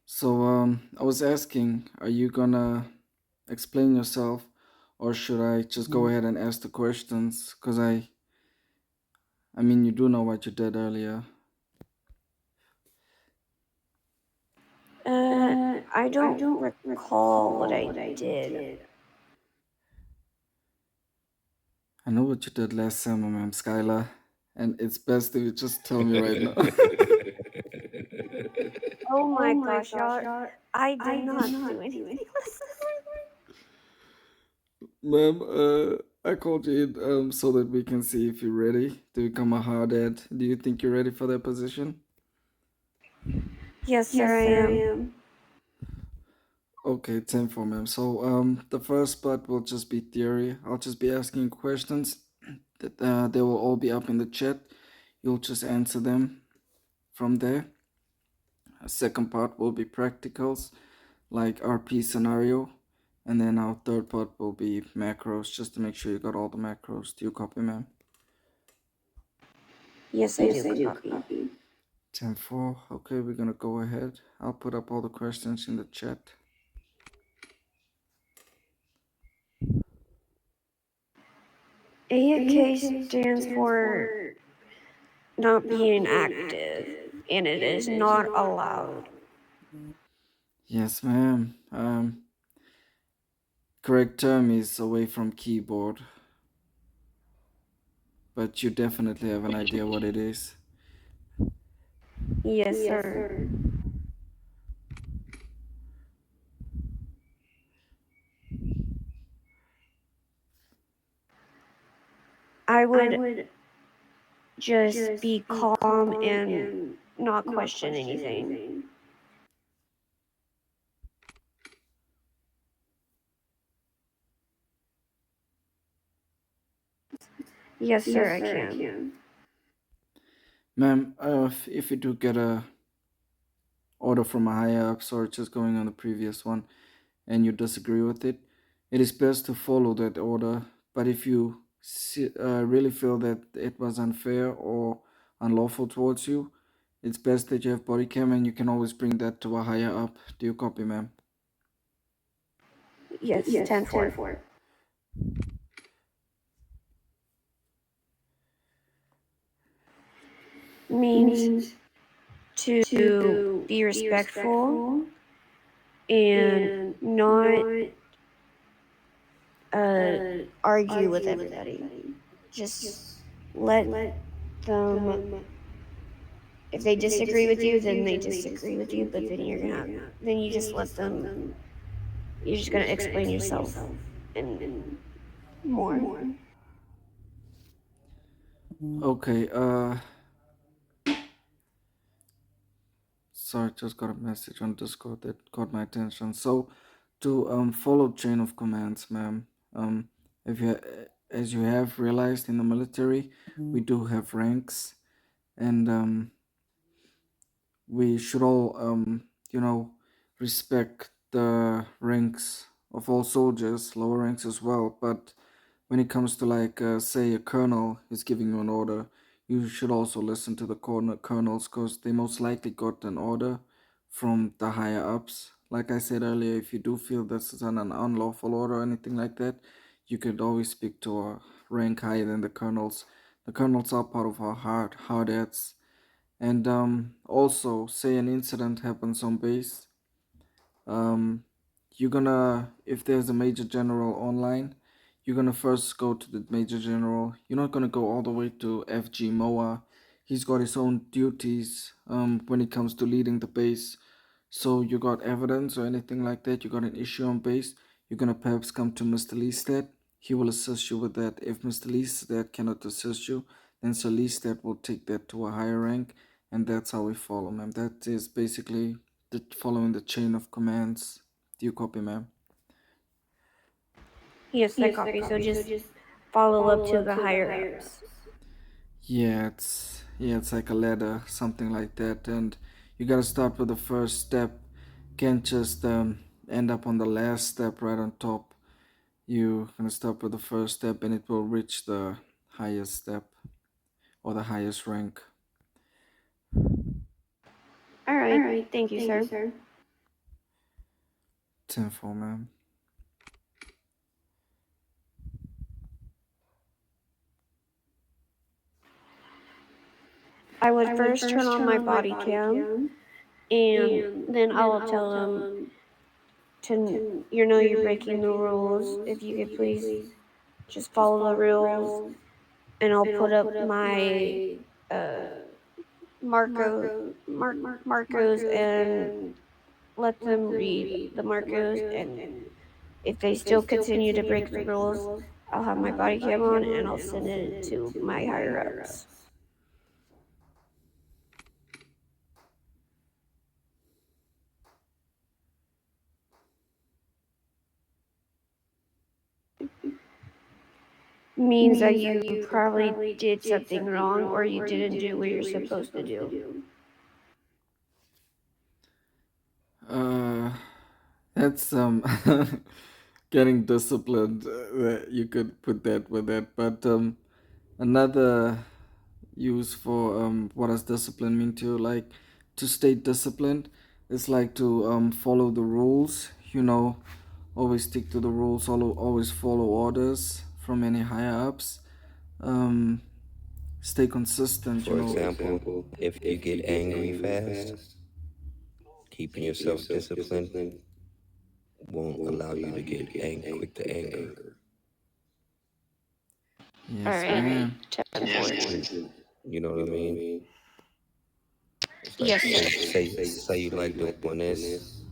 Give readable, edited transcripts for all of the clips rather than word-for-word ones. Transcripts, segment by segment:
So I was asking, are you gonna explain yourself, or should I just go ahead and ask the questions? Cause I mean, you do know what you did earlier. Uh, I I don't don't recall what recall I what I did. did. I know what you did last summer, ma'am, Skylar, and it's best if you just tell me right now. Oh Oh my my gosh, gosh, y'all. y'all! I did I did not do not do anything anything. last Ma'am, I called you in, so that we can see if you're ready to become a hard ad. Do you think you're ready for that position? Yes, sir, Yes, I sir, I am. am. Okay, 10 for ma'am. So, the first part will just be theory. I'll just be asking questions that they will all be up in the chat. You'll just answer them from there. A second part will be practicals, like RP scenario. And then our third part will be macros, just to make sure you got all the macros. Do you copy, ma'am? Yes, I Yes, do I do copy. copy. 10-4. Okay, we're gonna go ahead. I'll put up all the questions in the chat. AFK AK stands stands for for not not being being active, active, and it and is it is not not allowed. allowed. Yes, ma'am. Correct term is away from keyboard, but you definitely have an idea what it is. Yes, Yes, sir. sir. I I would would just just be be calm calm and and not not question question anything. anything. Yes, sir, Yes, I sir, I can. can. Ma'am, if you do get a order from a higher up, sorry, just going on the previous one, and you disagree with it, it is best to follow that order. But if you really feel that it was unfair or unlawful towards you, it's best that you have body cam and you can always bring that to a higher up. Do you copy, ma'am? Yes, Yes, 10 10 4. 4. Means Means to to be be respectful respectful and and not not uh, argue with argue with everybody. everybody. Just Just let let them, them, if they if they disagree with disagree you, with then you, they then they disagree with disagree you, with but you, but then you then just you let just let them, them, you're just you're going to just gonna explain explain yourself yourself and and more. more. Okay, sorry, just got a message on Discord that caught my attention. So, to follow chain of commands, ma'am. If you, as you have realized in the military, we do have ranks, and we should all, respect the ranks of all soldiers, lower ranks as well. But when it comes to like, say, a colonel is giving you an order, you should also listen to the colonels because they most likely got an order from the higher ups. Like I said earlier, if you do feel this is an unlawful order or anything like that, you could always speak to a rank higher than the colonels. The colonels are part of our hard hats. And also, say an incident happens on base, um, you're gonna, if there's a major general online, you're gonna first go to the major general. You're not gonna go all the way to FG Moa. He's got his own duties when it comes to leading the base. So you got evidence or anything like that, you got an issue on base, you're gonna perhaps come to Mr. Leestead. He will assist you with that. If Mr. Leestead cannot assist you, then Sir Leestead will take that to a higher rank, and that's how we follow, ma'am. That is basically following the chain of commands. Do you copy, ma'am? Yes, I Yes, I copy. So copy. So just just follow up follow to up the to the higher higher ups. ups. Yeah, it's like a ladder, something like that, and you gotta start with the first step. Can't just end up on the last step right on top. You're gonna start with the first step, and it will reach the highest step or the highest rank. All All right. right, Thank you, thank you, sir. sir. 10 4, man. I would first turn on my body cam, and then I'll tell them to, you're breaking the rules. If you could please just follow the rules, and I'll put up my uh, Marcos and let them read the Marcos. And if they still continue to break the rules, I'll have my body cam on and I'll send it to my higher ups. Means that you probably did something wrong or you didn't do what you're supposed to do. Uh, that's getting disciplined. You could put that with that, but another use for what does discipline mean to you? Like to stay disciplined is like to follow the rules. Always stick to the rules. Always follow orders from any higher ups. Um, Stay consistent. For example, if you get angry fast, keeping yourself disciplined won't allow you to get quick to anger. Yes, Alright, ma'am. 10 4. You know what I mean? It's like Yes, sir. say you like doing this,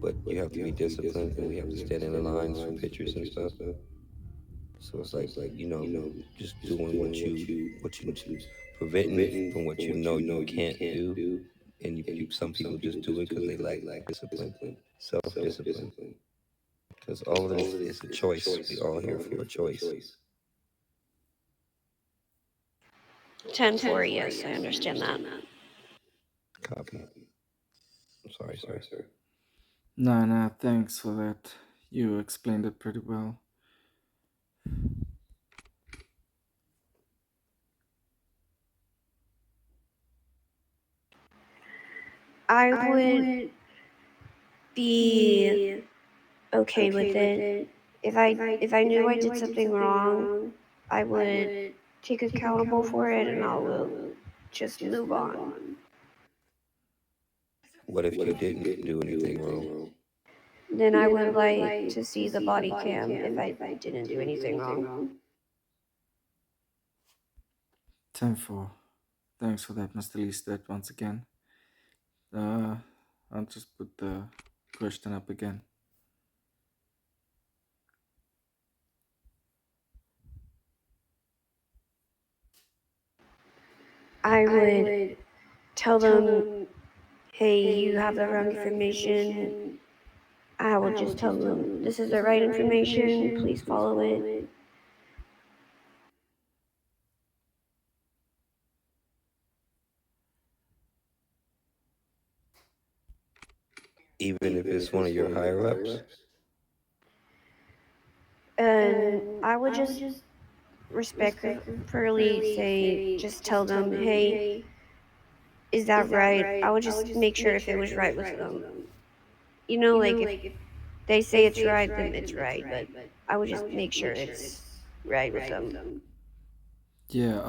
but you have to be disciplined, and we have to stand in the lines for pictures and stuff. So it's like just doing what you preventing from what you know you can't do, and some people just do it because they lack discipline, self discipline. Because all of this is a choice. We all here for a choice. 10 4, yes, I understand that. Copy. I'm sorry, sir. No, no, thanks for that. You explained it pretty well. I would be okay with it. If I knew I did something wrong, I would take accountable for it and I will just move on. What if you didn't do anything wrong? Then I would like to see the body cam if I didn't do anything wrong. 10 4. Thanks for that, Mr. Leastad, once again. Uh, I'll just put the question up again. I would tell them, hey, you have the wrong information. I would just tell them, this is the right information, please follow it. Even if it's one of your higher ups? And I would just respectfully say, just tell them, hey, is that right? I would just make sure if it was right with them. Like if they say it's right, then it's right, but I would just make sure it's right with them. Yeah,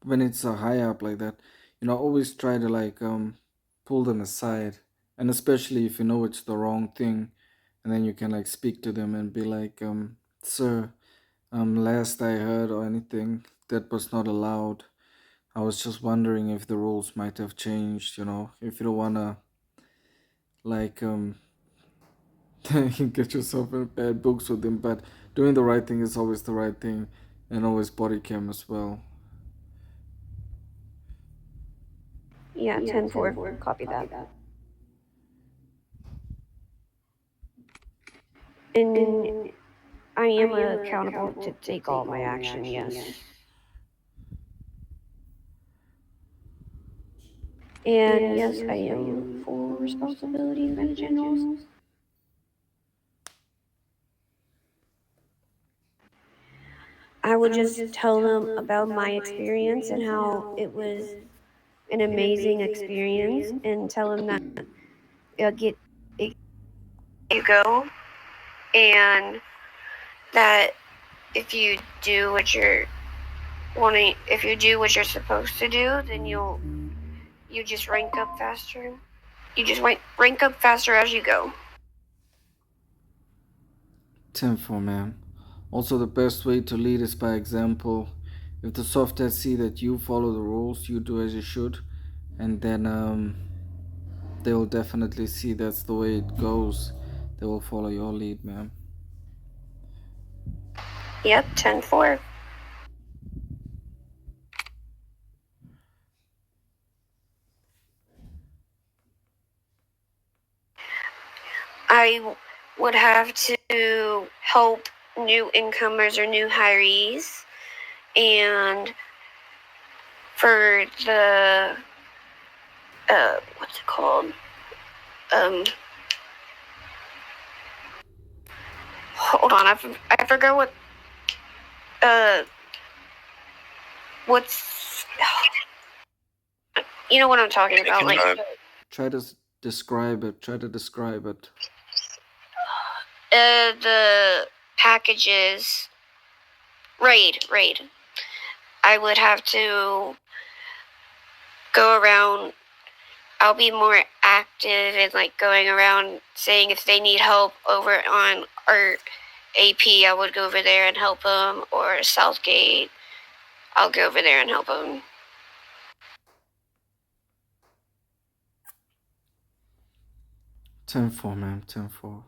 when it's a high up like that, always try to like pull them aside, and especially if you know it's the wrong thing, and then you can like speak to them and be like, sir, last I heard or anything, that was not allowed. I was just wondering if the rules might have changed, if you don't wanna like get yourself in bad books with them, but doing the right thing is always the right thing, and always body cam as well. Yeah, 10-4. Copy that. And I am accountable to take all my action, yes. And yes, I am for responsibility for the generals. I would just tell them about my experience and how it was an amazing experience and tell them that get you go, and that if you do what you're wanting, if you do what you're supposed to do, then you just rank up faster. You just rank up faster as you go. 10 for man. Also, the best way to lead is by example. If the software see that you follow the rules, you do as you should, and then they will definitely see that's the way it goes. They will follow your lead, man. Yep, 10-4. I would have to help new incomers or new hirees, and for the what's it called? Um, Hold on, I forgot uh what's you know what I'm talking about, like Try to describe it. Try to describe it. the packages. Raid. I would have to go around. I'll be more active in like going around saying if they need help over on our AP, I would go over there and help them, or Southgate, I'll go over there and help them. 10-4, man. 10-4.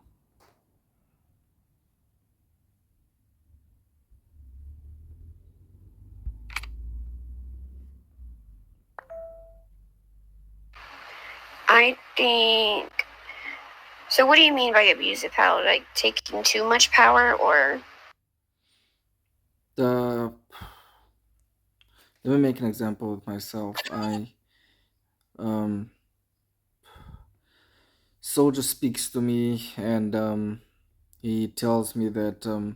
I think. So, what do you mean by abusive power? Like taking too much power, or? The Let me make an example of myself. Um soldier speaks to me, and he tells me that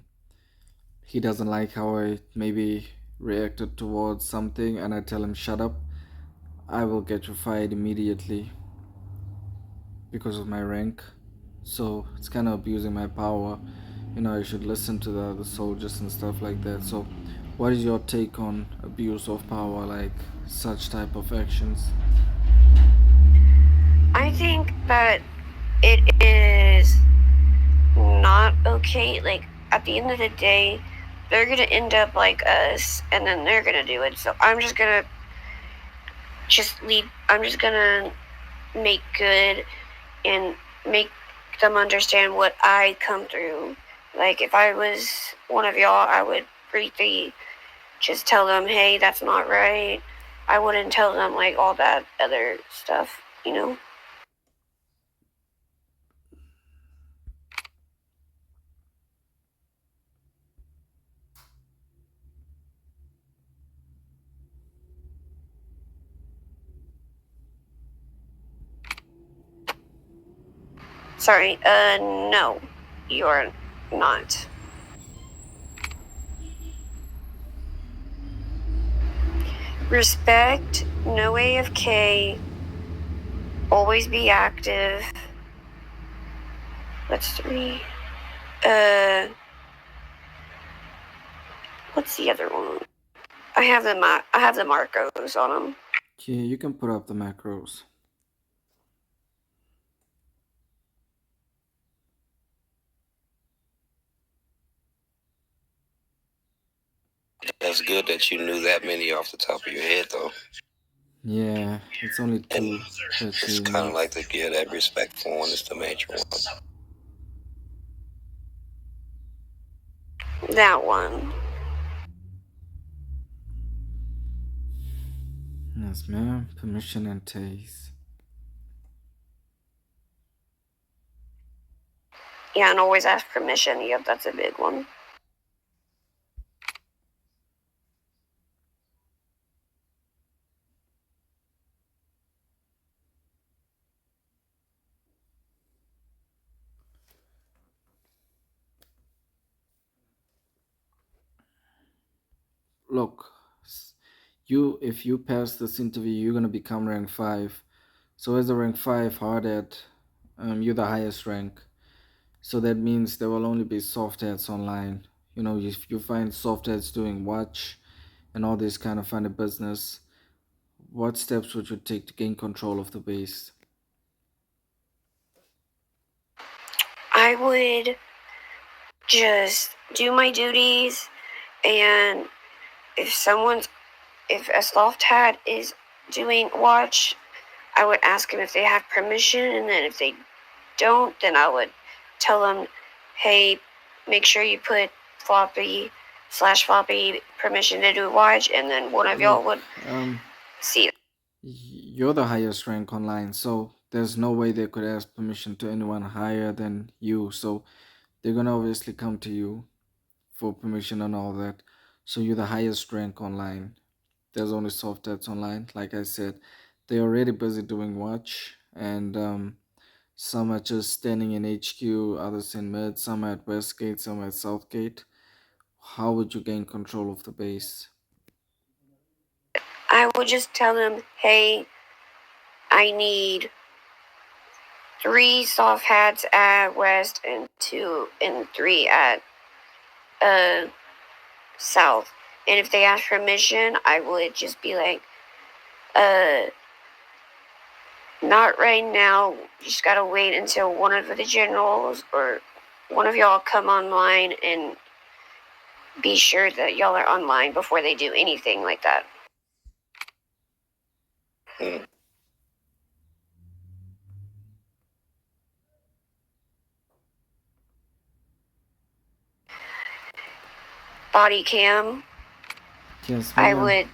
he doesn't like how I maybe reacted towards something, and I tell him shut up. I will get you fired immediately because of my rank. So it's kind of abusing my power. I should listen to the other soldiers and stuff like that. So, what is your take on abuse of power, like such type of actions? I think that it is not okay. Like, at the end of the day, they're gonna end up like us, and then they're gonna do it. So I'm just gonna lead. I'm just gonna make good and make them understand what I come through. Like, if I was one of y'all, I would briefly just tell them, hey, that's not right. I wouldn't tell them like all that other stuff, you know? Sorry, no, you're not. Respect, no AFK, always be active. That's 3. Uh, what's the other one? I have the Marcos on them. Okay, you can put up the macros. That's good that you knew that many off the top of your head, though. Yeah, it's only And two that it's she kind of needs. like to give that respectful one is the major one. That one. Yes, ma'am. Permission and taste. Yeah, and always ask permission. Yep, that's a big one. Look, you if you pass this interview, you're gonna become rank 5. So as a rank 5 hard at You're the highest rank. So that means there will only be soft heads online. If you find soft heads doing watch and all this kind of funny business, what steps would you take to gain control of the base? I would just do my duties, and if someone's if a soft hat is doing watch, I would ask them if they have permission, and then if they don't, then I would tell them, hey, make sure you put floppy permission to do watch, and then one of y'all Look, would see. you're the highest rank online, so there's no way they could ask permission to anyone higher than you. So they're gonna obviously come to you for permission and all that. So you're the highest rank online. There's only soft ads online. Like I said, they're already busy doing watch, and some are just standing in HQ, others in mid, some are at Westgate, some are at Southgate. How would you gain control of the base? I would just tell them, hey, I need 3 soft hats at West and 2 and 3 at uh South. And if they ask permission, I would just be like, uh, not right now. You just gotta wait until one of the generals or one of y'all come online and be sure that y'all are online before they do anything like that. Body cam. Yes, I ma'am. would.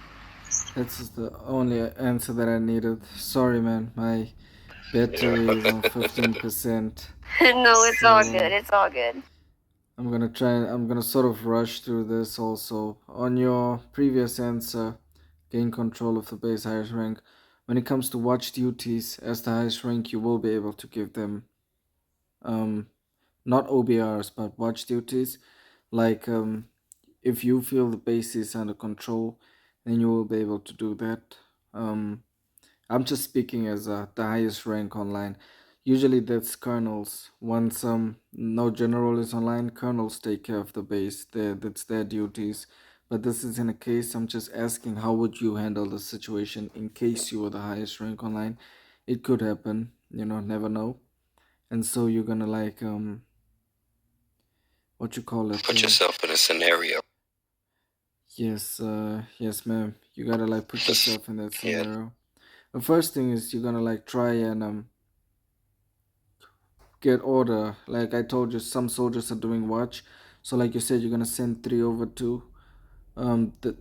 That's the only answer that I needed. Sorry, man. My battery is on 15%. No, it's all good. So It's all good. I'm gonna sort of rush through this also. On your previous answer, gain control of the base highest rank. When it comes to watch duties, as the highest rank, you will be able to give them um not OBRs but watch duties. Like if you feel the base is under control, then you will be able to do that. I'm just speaking as the highest rank online. Usually that's colonels. Once no general is online, colonels take care of the base. That's their duties. But this isn't a case. I'm just asking how would you handle the situation in case you were the highest rank online. It could happen, never know. And so you're gonna like what you call it? Put yourself in a scenario. Yes, ma'am. You gotta like put Just yourself in that scared. scenario. The first thing is you're gonna like try and get order. Like I told you, some soldiers are doing watch. So like you said, you're gonna send 3 over to the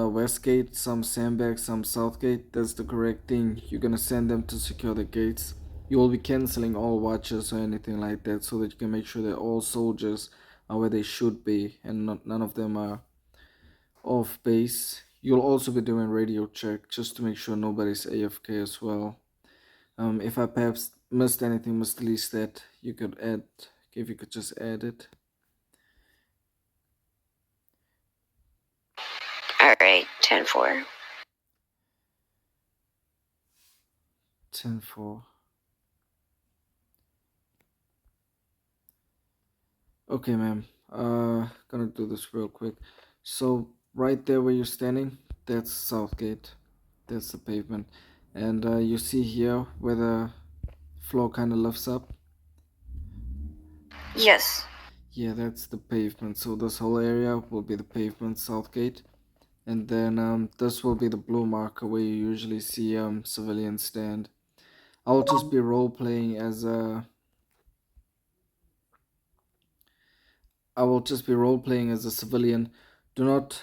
Westgate, some sandbags, some Southgate. That's the correct thing. You're gonna send them to secure the gates. You will be canceling all watches or anything like that, so that you can make sure that all soldiers are where they should be, and none of them are off base. You'll also be doing radio check just to make sure nobody's AFK as well. If I perhaps missed anything, missed list that you could add, if you could just add it. All right, 10-4. 10-4. Okay, ma'am. Gonna do this real quick. So right there where you're standing, that's Southgate. That's the pavement, and you see here where the floor kind of lifts up. Yes. Yeah, that's the pavement. So this whole area will be the pavement, Southgate. And then this will be the blue marker where you usually see civilians stand. I'll just be role playing as a. I will just be role playing as a civilian. Do not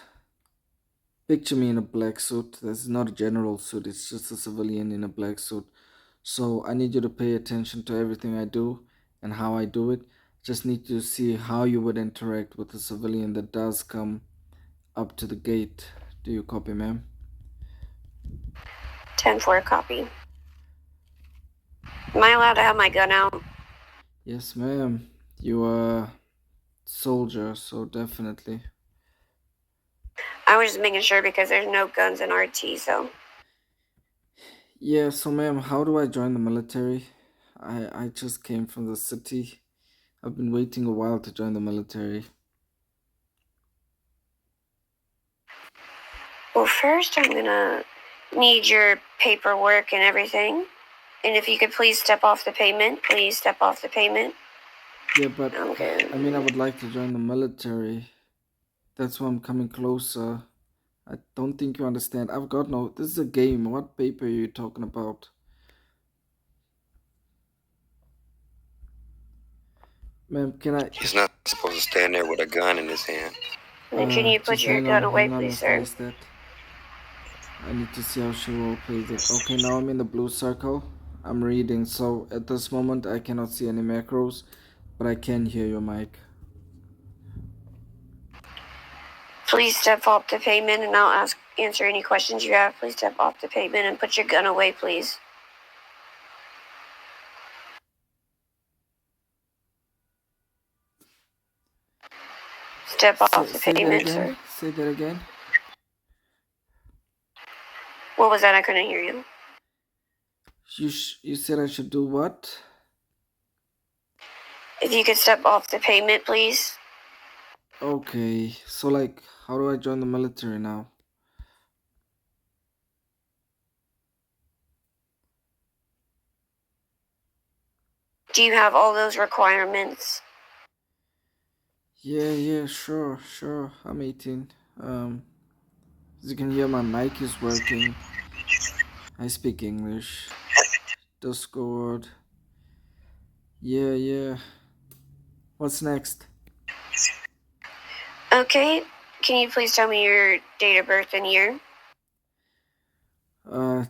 picture me in a black suit. This is not a general suit. It's just a civilian in a black suit. So I need you to pay attention to everything I do and how I do it. Just need to see how you would interact with a civilian that does come up to the gate. Do you copy, ma'am? 10-4 copy. Am I allowed to have my gun out? Yes, ma'am. You are soldier, so definitely. I was just making sure because there's no guns in RT, so. Yeah, so ma'am, how do I join the military? I just came from the city. I've been waiting a while to join the military. Well, first I'm gonna need your paperwork and everything. And if you could please step off the pavement, please step off the pavement. Yeah, but Okay. I mean, I would like to join the military. That's why I'm coming closer. I don't think you understand. I've got no. This is a game. What paper are you talking about? Ma'am, can I. He's not supposed to stand there with a gun in his hand. And then can you put Just your gun away, hang on, please, Mr. sir? Listet. I need to see how she role plays it. Okay, now I'm in the blue circle. I'm reading, so at this moment I cannot see any macros, but I can hear your mic. Please step off the pavement and I'll answer any questions you have. Please step off the pavement and put your gun away, please. Step off the Say that pavement, again. sir. Say that again. What was that? I couldn't hear you. You said I should do what? If you could step off the pavement, please. Okay, so like, how do I join the military now? Do you have all those requirements? Yeah, sure. I'm 18. As you can hear, my mic is working. I speak English. Discord. Yeah. What's next? Okay. Can you please tell me your date of birth and year? Uh,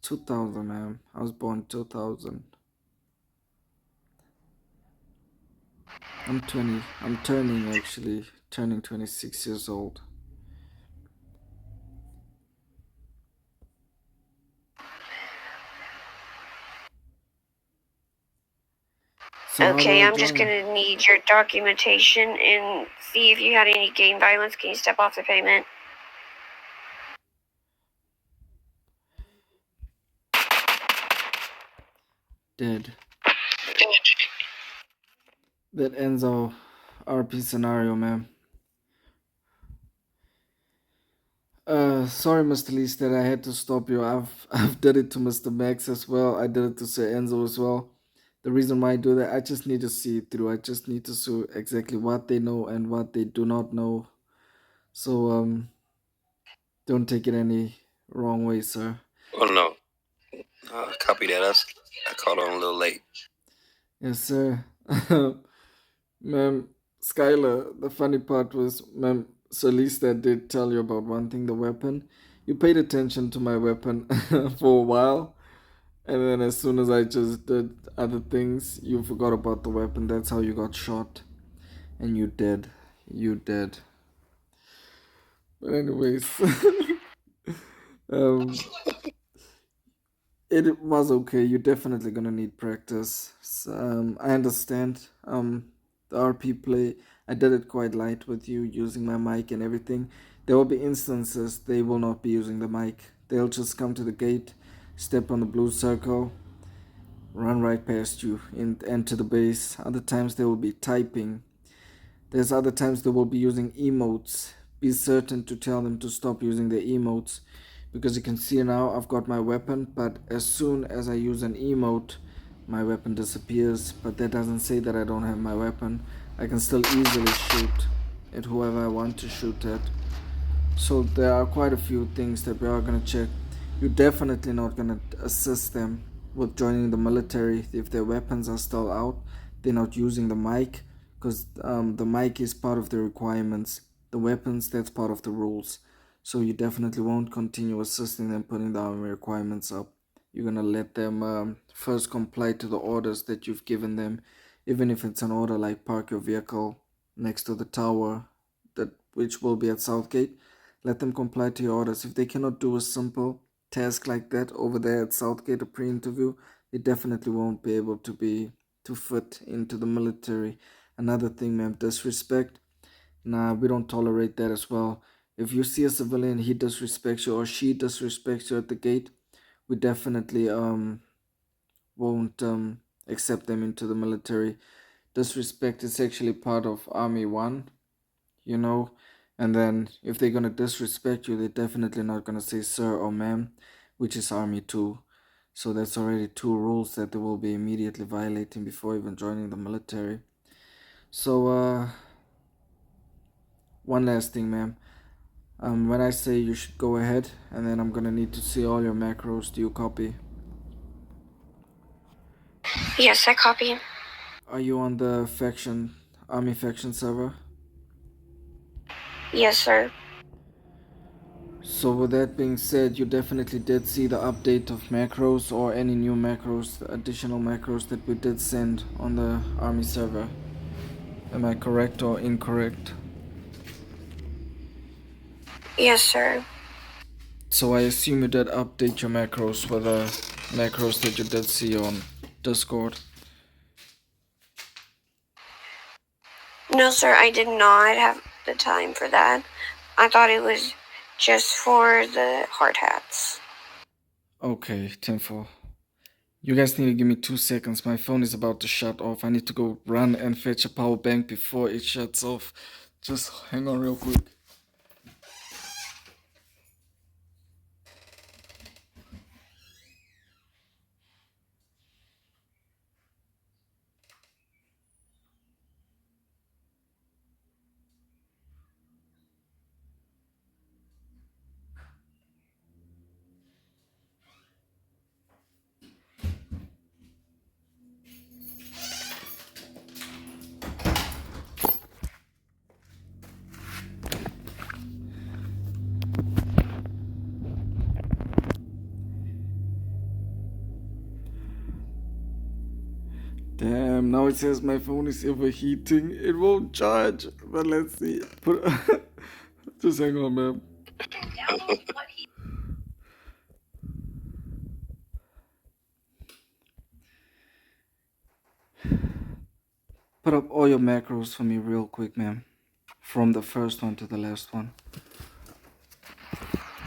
2000, ma'am. I was born 2000. I'm 20. I'm turning 26 years old. So how do Okay, I I'm just join? gonna need your documentation and see if you had any gang violence. Can you step off the pavement? Dead. That ends our RP scenario, ma'am. Sorry, Mr. Least, that I had to stop you. I've did it to Mr. Max as well. I did it to Sir Enzo as well. The reason why I do that, I just need to see it through. I just need to see exactly what they know and what they do not know. So don't take it any wrong way, sir. Oh no. Copy that. I caught on a little late. Yes, sir. Ma'am, Skylarr, the funny part was, ma'am, Sir Lisa did tell you about one thing, the weapon. You paid attention to my weapon for a while, and then as soon as I just did other things, you forgot about the weapon. That's how you got shot. And you dead. You dead. But anyways, um, it was okay. You're definitely gonna need practice. I understand. The RP play, I did it quite light with you using my mic and everything. There will be instances they will not be using the mic. They'll just come to the gate, step on the blue circle, run right past you, and enter the base. Other times they will be typing. There's other times they will be using emotes. Be certain to tell them to stop using the emotes, because you can see now I've got my weapon, but as soon as I use an emote, my weapon disappears. But that doesn't say that I don't have my weapon. I can still easily shoot at whoever I want to shoot at. So there are quite a few things that we are going to check. You're definitely not going to assist them with joining the military if their weapons are still out. They're not using the mic, because the mic is part of the requirements. The weapons, that's part of the rules. So you definitely won't continue assisting them putting the army requirements up. You're going to let them first comply to the orders that you've given them, even if it's an order like park your vehicle next to the tower, that which will be at Southgate. Let them comply to your orders. If they cannot do a simple task like that over there at Southgate, a pre-interview, they definitely won't be able to fit into the military. Another thing, ma'am, disrespect. Nah, we don't tolerate that as well. If you see a civilian, he disrespects you or she disrespects you at the gate, we definitely won't accept them into the military. Disrespect is actually part of Army 1, you know. And then if they're gonna disrespect you, they're definitely not gonna say sir or ma'am, which is Army 2. So that's already two rules that they will be immediately violating before even joining the military. So one last thing, ma'am. When I say you should go ahead, and then I'm gonna need to see all your macros. Do you copy? Yes, I copy. Are you on the faction, Army faction server? Yes, sir. So with that being said, you definitely did see the update of macros or any new macros, additional macros that we did send on the Army server. Am I correct or incorrect? Yes, sir. So I assume you did update your macros with the macros that you did see on Discord. No, sir, I did not have the time for that. I thought it was just for the hard hats. Okay, Tinful. You guys need to give me 2 seconds. My phone is about to shut off. I need to go run and fetch a power bank before it shuts off. Just hang on real quick. Damn, now it says my phone is overheating. It won't charge. But let's see. Just hang on, man. Put up all your macros for me real quick, ma'am. From the first one to the last one.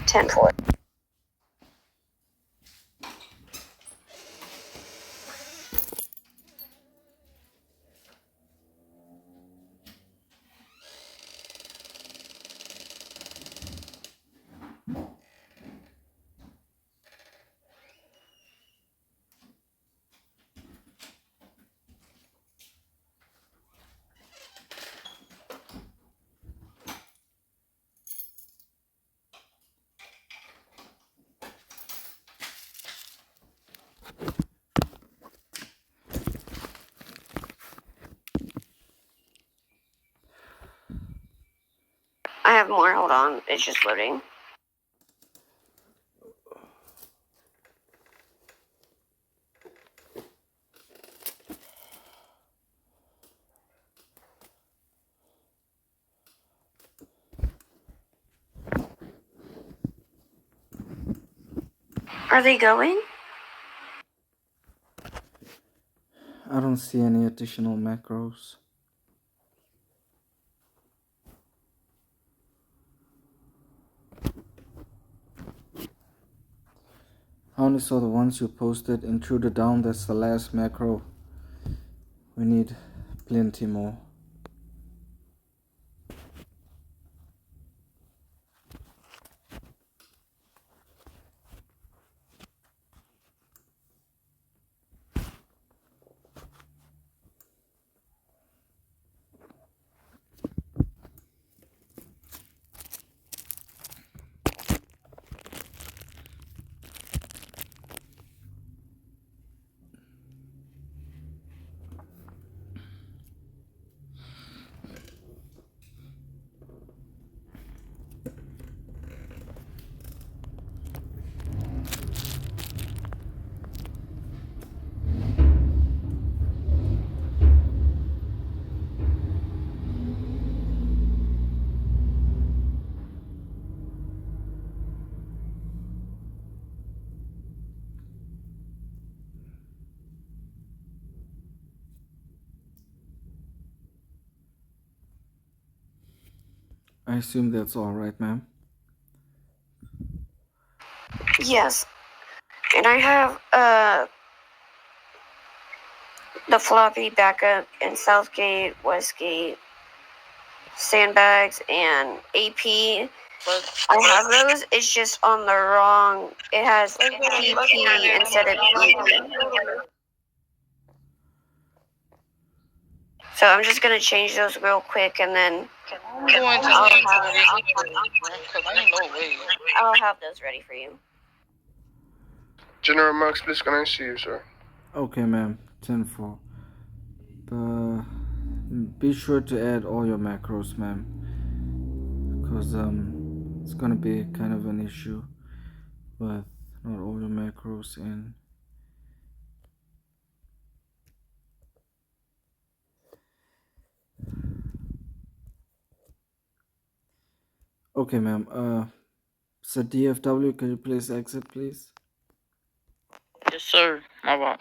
10-4. I have more. Hold on. It's just loading. Are they going? I don't see any additional macros. I only saw the ones you posted. Intruder down, that's the last macro. We need plenty more. I assume that's all right, ma'am. Yes. And I have the floppy backup in Southgate, Westgate, sandbags, and AP. I have those. It's just on the wrong. It has PP instead of PP. So I'm just gonna change those real quick, and then I'm going to head to where this because I ain't no way. I'll have those ready for you. General Max, please can I see you, sir? Okay, ma'am. 10-4. Be sure to add all your macros, ma'am, because it's gonna be kind of an issue with not all your macros in. Okay, ma'am. So DFW, can you please exit, please? Yes, sir. My bad.